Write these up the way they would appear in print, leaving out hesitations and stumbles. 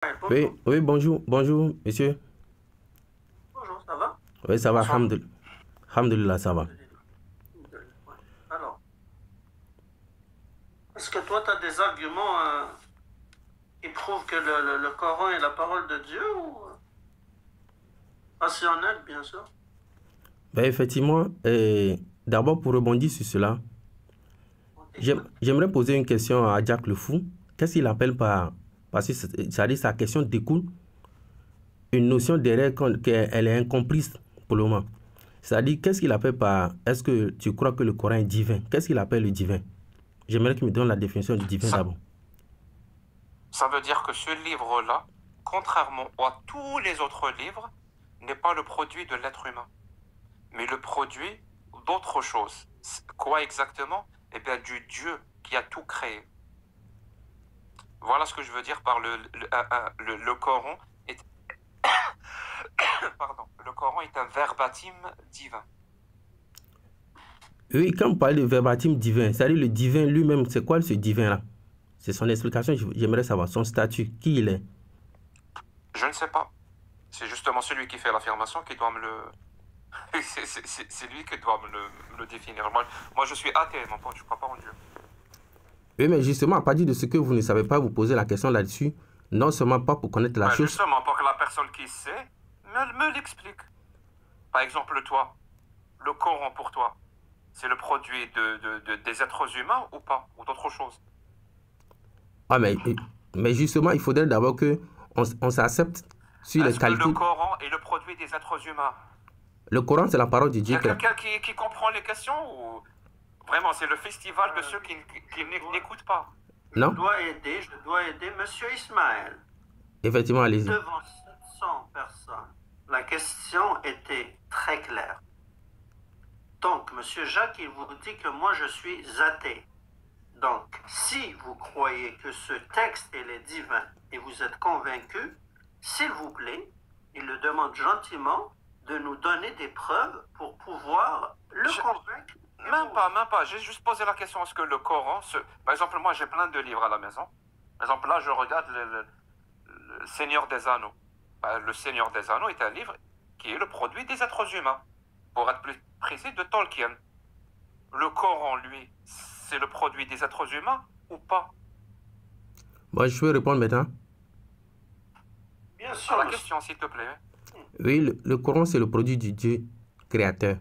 Oui, Bonjour. oui, bonjour, bonjour, monsieur. Bonjour, ça va? Oui, ça va, Bonsoir. Alhamdulillah, ça va. Alhamdulillah. Alhamdulillah, ouais. Alors, est-ce que toi, tu as des arguments qui prouvent que le Coran est la parole de Dieu ou rationnel, bien sûr? Ben, effectivement, d'abord pour rebondir sur cela, On t'écoute. j'aimerais poser une question à Jack le Fou. Qu'est-ce qu'il appelle par... Parce que ça dit sa question découle une notion derrière qu'elle est incomprise pour le moment. C'est-à-dire, qu'est-ce qu'il appelle par... Est-ce que tu crois que le Coran est divin? Qu'est-ce qu'il appelle le divin? J'aimerais qu'il me donne la définition du divin Ça, d'abord. ça veut dire que ce livre-là, contrairement à tous les autres livres, n'est pas le produit de l'être humain, mais le produit d'autre chose. Quoi exactement? Eh bien, du Dieu qui a tout créé. Voilà ce que je veux dire par le Coran est, pardon, le Coran est un verbatim divin. Oui, quand on parle de verbatim divin, c'est-à-dire le divin lui-même, c'est quoi ce divin-là? C'est son explication, j'aimerais savoir. Son statut, qui il est? Je ne sais pas. C'est justement celui qui fait l'affirmation qui doit me le... C'est lui qui doit me le définir. Moi, je suis athée, mon pote, je ne crois pas en Dieu. Oui, mais justement, à partir de ce que vous ne savez pas, vous posez la question là-dessus, non seulement pas pour connaître la Ben, chose. justement, pour que la personne qui sait me l'explique. Par exemple, toi, le Coran pour toi, c'est le produit des êtres humains ou pas? Ou d'autre chose? Ah, mais justement, il faudrait d'abord que on s'accepte sur les Est-ce que le qualités. Coran est le produit des êtres humains? Le Coran, c'est la parole de Il y Dieu. a quelqu'un qui comprend les questions ou vraiment c'est le festival de ceux qui n'écoutent pas? Je Non? dois aider Monsieur Ismaël. Effectivement, allez-y. Devant 700 personnes, la question était très claire. Donc, Monsieur Jacques, il vous dit que moi, je suis athée. Donc, si vous croyez que ce texte est divin et vous êtes convaincu, s'il vous plaît, il le demande gentiment de nous donner des preuves pour pouvoir le convaincre. Même pas. J'ai juste posé la question, est-ce que le Coran... Par exemple, moi, j'ai plein de livres à la maison. Par exemple, là, je regarde le Seigneur des Anneaux. Le Seigneur des Anneaux est un livre qui est le produit des êtres humains. Pour être plus précis, de Tolkien. Le Coran, lui, c'est le produit des êtres humains ou pas? Moi, je peux répondre maintenant. Bien sûr, À la monsieur. question, s'il te plaît. Oui, le Coran, c'est le produit du Dieu créateur.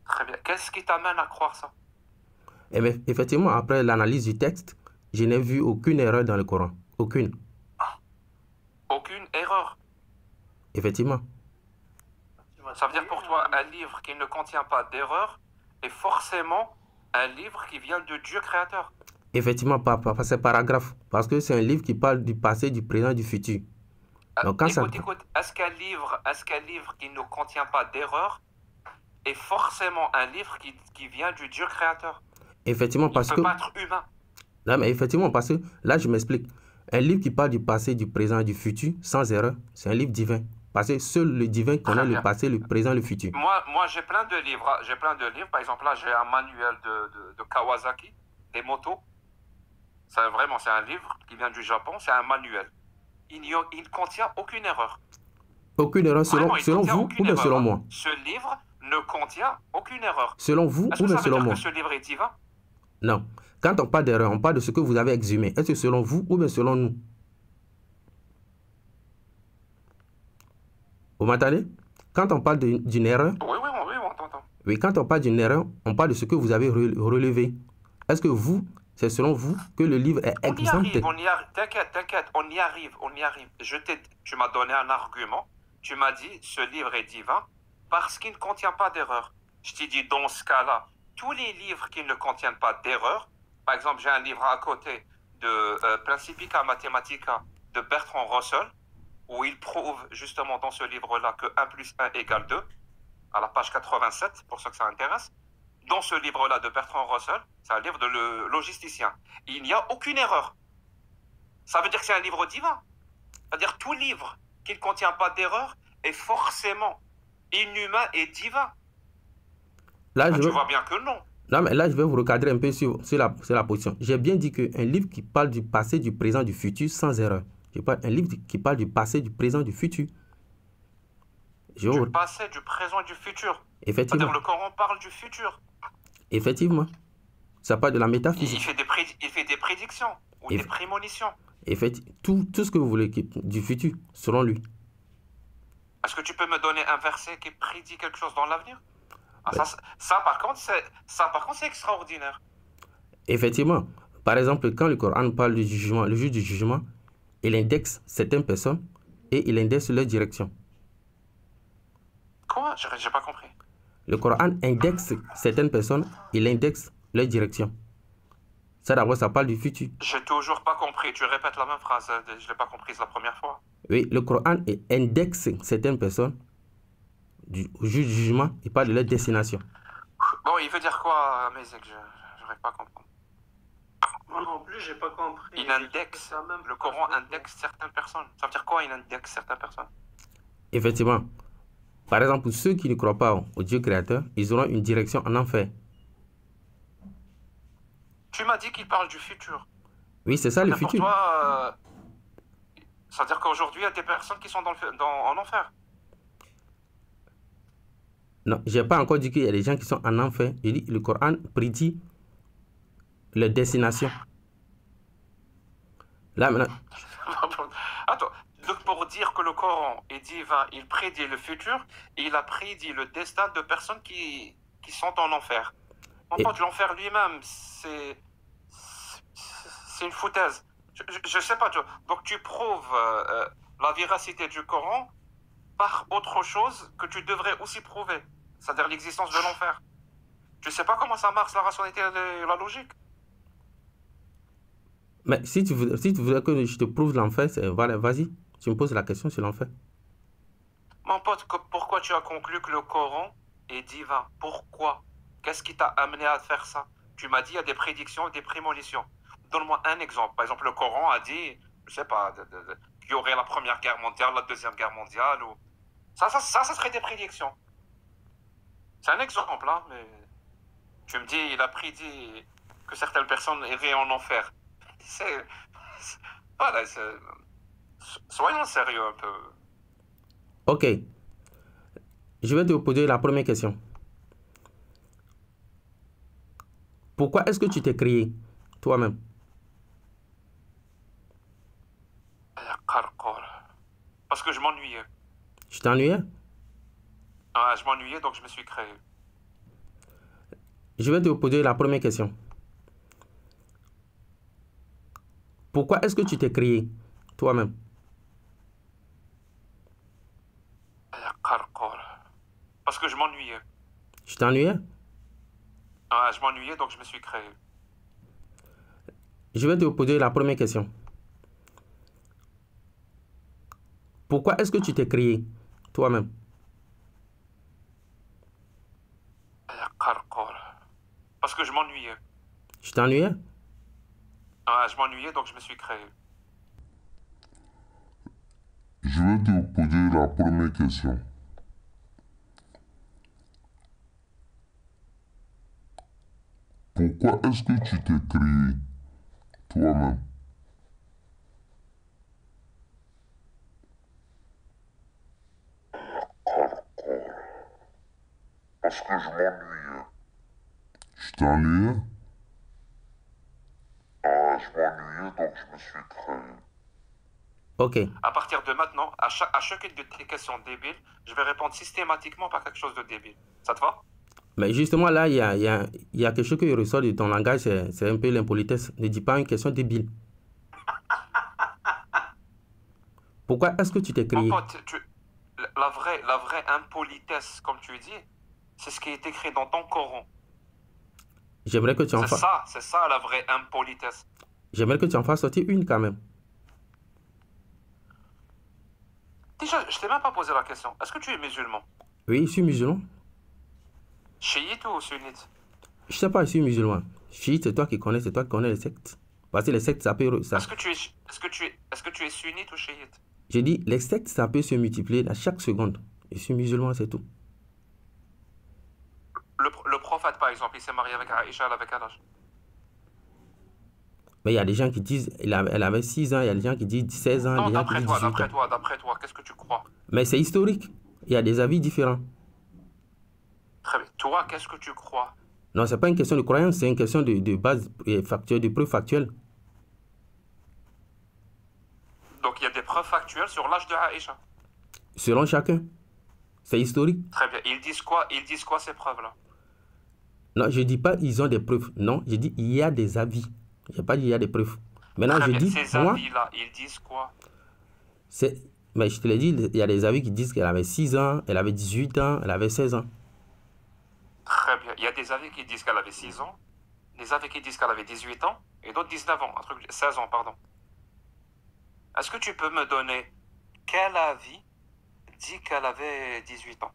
Très bien. Qu'est-ce qui t'amène à croire ça? Et bien, effectivement, après l'analyse du texte, je n'ai vu aucune erreur dans le Coran. Aucune. Aucune erreur. Effectivement. Ça veut dire pour toi, un livre qui ne contient pas d'erreur est forcément un livre qui vient de Dieu créateur. Effectivement, par ces paragraphes. Parce que c'est un livre qui parle du passé, du présent, du futur. Donc, quand Écoute, est-ce qu'un livre qui ne contient pas d'erreur est forcément un livre qui vient du Dieu créateur? Effectivement, parce Il que... peut pas être humain. Non, mais effectivement, parce que là, je m'explique. Un livre qui parle du passé, du présent, du futur, sans erreur, c'est un livre divin. Parce que seul le divin connaît le passé, le présent, le futur. Moi, j'ai plein de livres. Par exemple, là, j'ai un manuel de Kawasaki, des motos. C'est un livre qui vient du Japon. C'est un manuel. Il ne contient aucune erreur. Aucune erreur selon vous ou bien selon moi? Ce livre ne contient aucune erreur. Selon vous ou bien selon moi? Est-ce que ça veut dire que ce livre est divin? Non. Quand on parle d'erreur, on parle de ce que vous avez exhumé. Est-ce que selon vous ou bien selon nous? Vous m'entendez? Quand on parle d'une erreur... Oui, on t'entend. Oui, quand on parle d'une erreur, on parle de ce que vous avez relevé. Est-ce que vous, c'est selon vous que le livre est exempté? On y arrive. T'inquiète, on y arrive. Tu m'as donné un argument. Tu m'as dit, ce livre est divin parce qu'il ne contient pas d'erreur. Je t'ai dit, dans ce cas-là, tous les livres qui ne contiennent pas d'erreur, par exemple, j'ai un livre à côté de Principia Mathematica de Bertrand Russell, où il prouve justement dans ce livre-là que 1 plus 1 égale 2, à la page 87, pour ceux que ça intéresse. Dans ce livre-là de Bertrand Russell, c'est un livre de le logisticien. Il n'y a aucune erreur. Ça veut dire que c'est un livre divin. C'est-à-dire tout livre qui ne contient pas d'erreur est forcément inhumain et divin. Là, tu vois bien que non. Non, mais là, je vais vous recadrer un peu sur la position. J'ai bien dit qu'un livre qui parle du passé, du présent, du futur, sans erreur. Je parle un livre qui parle du passé, du présent, du futur. Du passé, du présent et du futur. Effectivement. C'est-à-dire le Coran parle du futur. Effectivement. Ça parle de la Il métaphysique. fait des prédictions ou des prémonitions. Tout ce que vous voulez du futur, selon lui. Est-ce que tu peux me donner un verset qui prédit quelque chose dans l'avenir? Ben, Ça, par contre, c'est extraordinaire. Effectivement. Par exemple, quand le Coran parle du jugement, le juge du jugement, il indexe certaines personnes et il indexe leur direction. Quoi? J'ai pas compris. Le Coran indexe certaines personnes, il indexe leur direction. Ça d'abord, ça parle du futur. J'ai toujours pas compris. Tu répètes la même phrase. Je l'ai pas comprise la première fois. Oui, le Coran indexe certaines personnes au juge du jugement, il parle de leur destination. Bon, il veut dire quoi, Mézek? Je n'arrive pas à comprendre. Moi non plus, j'ai pas compris. Il indexe. Le Coran indexe certaines personnes. Ça veut dire quoi, il indexe certaines personnes? Effectivement. Par exemple, pour ceux qui ne croient pas au Dieu créateur, ils auront une direction en enfer. Tu m'as dit qu'il parle du futur. Oui, c'est ça le futur. Pour toi, ça veut dire qu'aujourd'hui, il y a des personnes qui sont en enfer. Non, je n'ai pas encore dit qu'il y a des gens qui sont en enfer. J'ai dit que le Coran prédit leur destination. Là, maintenant... Attends, donc pour dire que le Coran est divin, il prédit le futur, et il a prédit le destin de personnes qui sont en enfer. En fait, l'enfer lui-même, c'est une foutaise. Je sais pas, donc tu prouves la véracité du Coran par autre chose que tu devrais aussi prouver, c'est-à-dire l'existence de l'enfer. Tu sais pas comment ça marche, la rationalité et la logique? Mais si tu voudrais que je te prouve l'enfer, voilà, vas-y, tu me poses la question sur l'enfer. Mon pote, pourquoi tu as conclu que le Coran est divin? Pourquoi? Qu'est-ce qui t'a amené à faire ça? Tu m'as dit il y a des prédictions et des prémonitions. Donne-moi un exemple. Par exemple, le Coran a dit, je sais pas, qu'il y aurait la Première Guerre mondiale, la Deuxième Guerre mondiale. Ou... Ça serait des prédictions. C'est un exemple, hein, mais tu me dis, il a prédit que certaines personnes iraient en enfer. Voilà, soyons sérieux un peu. Ok. Je vais te poser la première question. Pourquoi est-ce que tu t'es créé toi-même? Parce que je m'ennuyais. Tu t'ennuyais? Ah, je m'ennuyais, donc je me suis créé. Je vais te poser la première question. Pourquoi est-ce que tu t'es créé toi-même? Parce que je m'ennuyais. Tu t'ennuyais? Ah, je m'ennuyais, donc je me suis créé. Je vais te poser la première question. Pourquoi est-ce que tu t'es créé toi-même? Parce que je m'ennuyais. Tu t'ennuyais? Ah, je m'ennuyais, donc je me suis créé. Je vais te poser la première question. Pourquoi est-ce que tu t'es créé toi-même? Parce que je m'ennuyais. Tu t'ennuyais? Ah, je m'ennuyais, donc je me suis créé. Ok. À partir de maintenant, à chacune de tes questions débiles, je vais répondre systématiquement par quelque chose de débile. Ça te va? Mais justement, là, il y a quelque chose qui ressort de ton langage, c'est un peu l'impolitesse. Ne dis pas une question débile. Pourquoi est-ce que tu t'es créé? Mon pote, la vraie impolitesse, comme tu dis, c'est ce qui est écrit dans ton Coran. J'aimerais que tu en fasses. C'est ça la vraie impolitesse. J'aimerais que tu en fasses sortir une quand même. Déjà, je t'ai même pas posé la question. Est-ce que tu es musulman? Oui, je suis musulman. Chiite ou sunnite? Je sais pas, je suis musulman. Chiite, c'est toi qui connais les sectes. Parce que les sectes, ça peut... Ça... Est-ce que tu es sunnite ou chiite? J'ai dit, les sectes, ça peut se multiplier à chaque seconde. Je suis musulman, c'est tout. Le prophète, par exemple, il s'est marié avec Aïcha, avec quel âge? Mais il y a des gens qui disent elle avait 6 ans, il y a des gens qui disent 16 ans, Non, des gens qui disent 18 ans. d'après toi, qu'est-ce que tu crois? Mais c'est historique. Il y a des avis différents. Très bien. Toi, qu'est-ce que tu crois? Non, ce n'est pas une question de croyance, c'est une question de base factuelle, de preuve factuelle. Donc, il y a des preuves factuelles sur l'âge de Aïcha. Selon chacun. C'est historique. Très bien. Ils disent quoi ces preuves-là? Non, je ne dis pas ils ont des preuves. Non, je dis il y a des avis. Je n'ai pas dit il y a des preuves. Maintenant, Très je bien. dis, Ces moi, avis-là, ils disent quoi? mais je te l'ai dit, il y a des avis qui disent qu'elle avait 6 ans, elle avait 18 ans, elle avait 16 ans. Très bien. Il y a des avis qui disent qu'elle avait 6 ans, des avis qui disent qu'elle avait 18 ans, et d'autres 19 ans, 16 ans, pardon. Est-ce que tu peux me donner quel avis dit qu'elle avait 18 ans?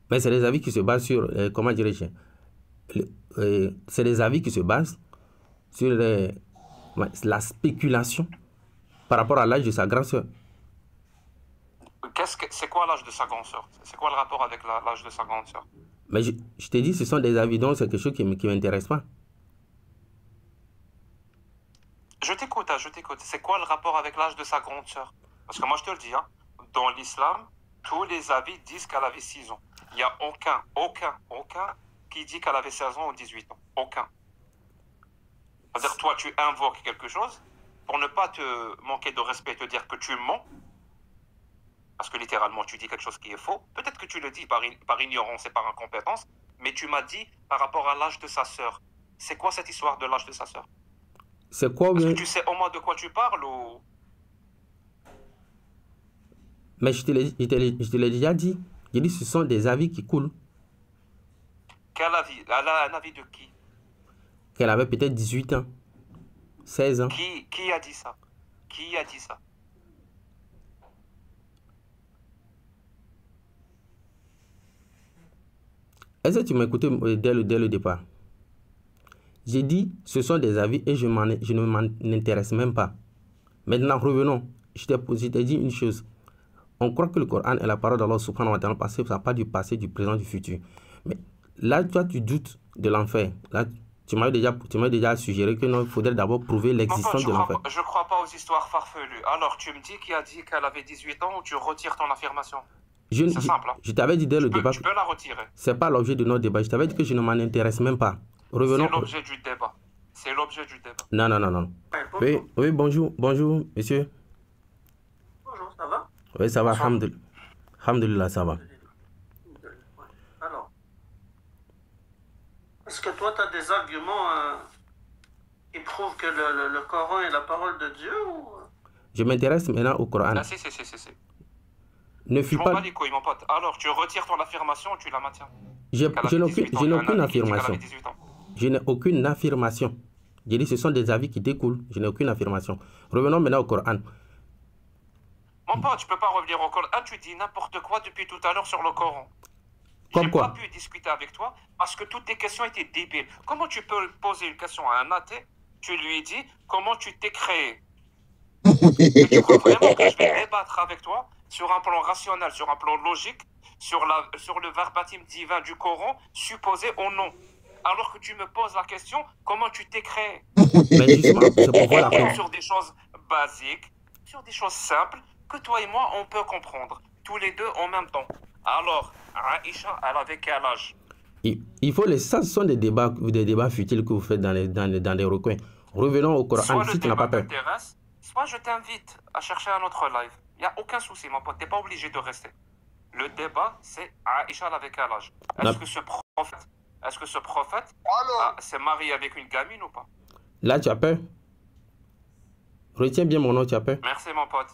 Mais c'est des avis qui se basent sur, comment dirais-je, c'est des avis qui se basent sur la spéculation par rapport à l'âge de sa grande sœur. C'est quoi l'âge de sa grande sœur? C'est quoi le rapport avec l'âge de sa grande sœur? Mais je t'ai dit, ce sont des avis, donc c'est quelque chose qui ne m'intéresse pas. Je t'écoute. C'est quoi le rapport avec l'âge de sa grande sœur? Parce que moi, je te le dis, hein, dans l'islam, tous les avis disent qu'elle avait 6 ans. Il n'y a aucun qui dit qu'elle avait 16 ans ou 18 ans. Aucun. C'est-à-dire, toi, tu invoques quelque chose pour ne pas te manquer de respect, te dire que tu mens. Parce que littéralement, tu dis quelque chose qui est faux. Peut-être que tu le dis par ignorance et par incompétence, mais tu m'as dit par rapport à l'âge de sa sœur. C'est quoi cette histoire de l'âge de sa sœur? C'est quoi, Est-ce que tu sais au moins de quoi tu parles ou... Mais je te l'ai déjà dit. J'ai dit ce sont des avis qui coulent. Quel avis? Elle a un avis de qui? Qu'elle avait peut-être 18 ans, 16 ans. Qui a dit ça? Qui a dit ça? Est-ce que tu m'as écouté dès le départ? J'ai dit, ce sont des avis et je ne m'en intéresse même pas. Maintenant, revenons. Je t'ai dit une chose. On croit que le Coran est la parole d'Allah subhanahu wa ta'ala parce que ça n'a pas du passé, du présent, du futur. Mais là, toi, tu doutes de l'enfer. Là, tu m'as déjà suggéré que non, il faudrait d'abord prouver l'existence de l'enfer. Je ne crois pas aux histoires farfelues. Alors, tu me dis qui a dit qu'elle avait 18 ans ou tu retires ton affirmation? C'est simple. Hein? Je t'avais dit dès le départ. Tu peux la retirer. Ce n'est pas l'objet de notre débat. Je t'avais dit que je ne m'en intéresse même pas. Revenons. C'est l'objet du débat. C'est l'objet du débat. Non. Oui, bonjour, monsieur. Bonjour, ça va? Oui, ça va, alhamdulillah, ça va. Alors, est-ce que toi, tu as des arguments qui prouvent que le Coran est la parole de Dieu ou... Je m'intéresse maintenant au Coran. Ah, si. Ne fus pas... pas... bats les couilles, mon pote. Alors, tu retires ton affirmation ou tu la maintiens? Je n'ai aucune affirmation. Je n'ai aucune affirmation. J'ai dit ce sont des avis qui découlent. Je n'ai aucune affirmation. Revenons maintenant au Coran. Mon pote, tu peux pas revenir au Coran. Ah, tu dis n'importe quoi depuis tout à l'heure sur le Coran. Comme quoi? J'ai pas pu discuter avec toi parce que toutes tes questions étaient débiles. Comment tu peux poser une question à un athée? Tu lui dis comment tu t'es créé. Et tu crois vraiment que je vais débattre avec toi sur un plan rationnel, sur un plan logique, sur le verbatim divin du Coran, supposé ou non? Alors que tu me poses la question, comment tu t'es créé? Mais justement, c'est pour voir la preuve. Sur des choses basiques, sur des choses simples, que toi et moi, on peut comprendre. Tous les deux en même temps. Alors, Aïcha, elle avait quel âge? Il faut ça, ce sont des débats futiles que vous faites dans les recoins. Revenons au Coran, soit si tu n'as pas peur. Soit je t'invite à chercher un autre live. Il n'y a aucun souci, mon pote. Tu n'es pas obligé de rester. Le débat, c'est Aïcha avec quel âge? Est-ce que ce prophète s'est marié avec une gamine ou pas? Là, tu as peur? Retiens bien mon nom, tu as peur? Merci, mon pote.